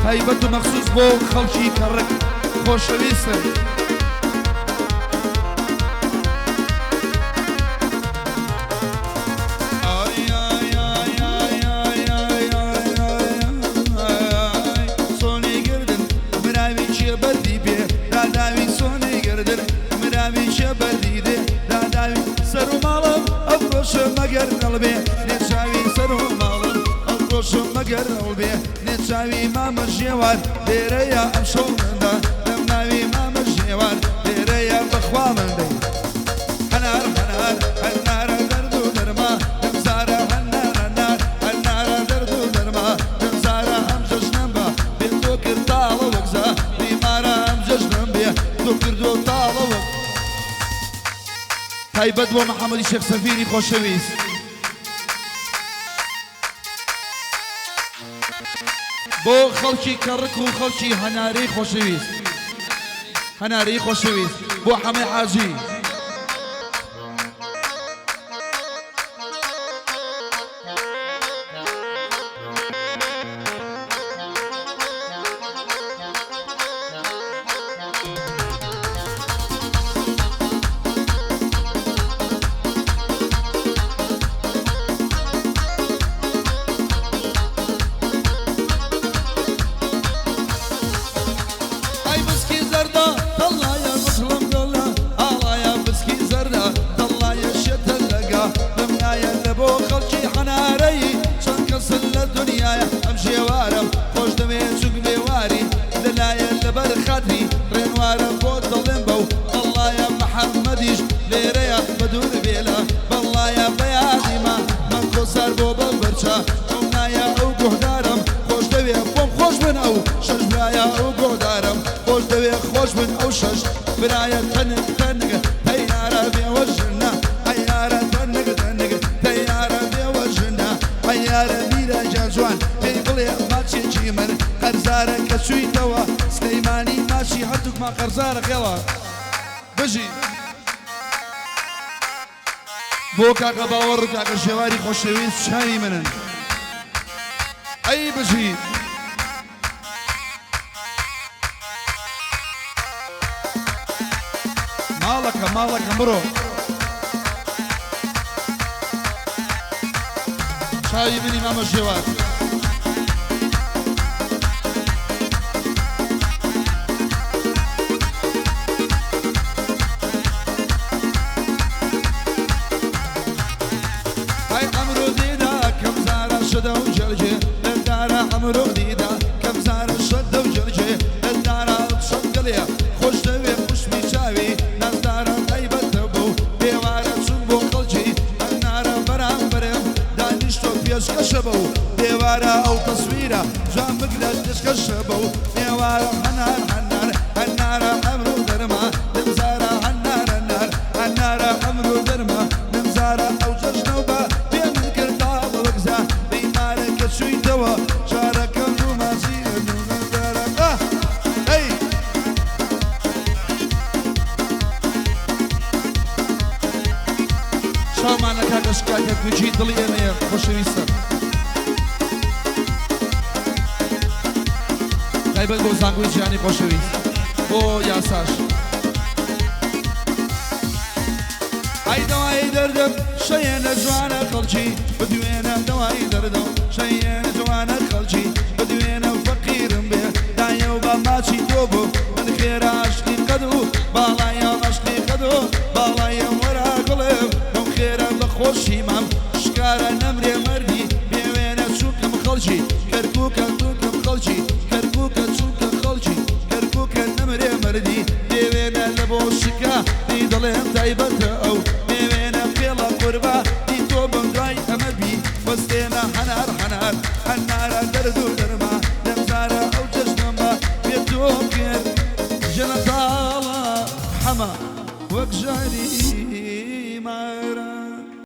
تایبەت و مەخصوص بۆ خەڵکی کەڕک خۆشەویستن. مەگەر قەڵبێ نێچاوی سەر و ماڵم ئەو ڕۆژم مەگەر هەڵبێ نێچاوی مامە ژێوار لێرەیە ئەم شەو مندا لەم ناوی مامە ژێوار لێرەیە بەخوا مندەی هەنار هەنار هەنارە دەرد و دەرما دەمزارە هەنار هەنار هەنارە دەرد و دەرما دەمزارە ئەم جەژنم بە بێ تۆ کرد تاڵە وەگزا بیمارە ئەم جەژنم بێ تۆ کردۆ تاڵە وەک تایبەت بۆ محەممەدی شێخ سەفیری خۆشەویست. بۆ خەڵکی کەڕک و خەڵکی هەنارەی خۆشەویست، هەنارەی خۆشەویست بۆ حەمەی حاجی. ئەم ژێوارم خۆش دەوێت چوک بێواری لەلایە لەبەر خاتری ڕێنوارە بۆ دڵێم بەو بەڵایە محەممەدیش لێرەیە بە دوور بێلە بەڵایە بەیادیمە من کۆسار بۆ بەبەرچە ئەو نایە ئەو گۆهدارم خۆش دەوێت بۆم خۆش بن ئەو شەش برایە ئەو گۆدارم خۆش دەوێت خۆش بن ئەو شەش برایە تەنگ تەنگ تەیارە بێوە ژنە ئەیارە تەنگ تەنگ تەیارە بێوە ژنە ئەیارە میرە جوان پێی بڵێ ماچێکی من قەرزارە کە چوویتەوە سلەیمانی ماچی هەردووکمان قەرزارە خێڵە بژی بۆ کاکە باوەڕ و کاکە ژێواری خۆشەویست چاوی منن ئەی بژی ماڵەکە ماڵەکە بڕۆ چاوی منی مامە ژێوار. عمرو دیدا کەم زارە شەدە و جەرجێ دەدارە شەنگەڵێ خۆش دەوێ خوشمی چاوی نەزدارە تایبەتە بوو دێوارە چون بۆ خەڵکی هەنارە بەرامبەرم دانیشتۆ پێشکەشە بەو دێوارە ئەو تەسویرە جوان بگرە پێشکەشە بەو دێوارە هەنار هەنار هەنارە ئەمرو دەرما دەمزارە هەنار هەنار هەنارە ئەمرو دەرما دەمزارە ئەو جەژنە بە پێ من کرداوە وەگزا بیمارە کە چوویتەوە شاومانە کاکە شکایە گوجی دڵی ئێمەیە خۆشەویستە. تایبەت بۆ زانگوی جیهانی خۆشەویست بۆ یاساش. ئەی دەوای دەردم شەیێنە جوانە خەڵکی بدوێنە دەوای دەردم شەیێنە جوانە خەڵکی بدوێنە فەقیرم بێ دایە و بە ماچی تۆ بوو من خێرە عەشقی قەد و باڵایە عەشقی قەد و باڵایە وەرا گوڵێم ئەم خێرە بە خۆشی مام شکارە نەمرێ مەردی بێوێنە چووکم خەڵکی کەرکووکە چووکم خەڵکی کەرکووکە چووکە خەڵکی کەرکووکە نەمرێ مەردی دێوێنە لە بۆ شکا دی دڵێم تایبەتە ئەو دێوێنە پێڵە قوربا دی تۆ بم دوای ئەمە بی وەستێنە هەنار هەنار هەنارە دەرد و دەرما دەمزارە ئەو جەژنەمە پێ تۆ کرد ژەنە تاڵە حەما وەک ژاری مارە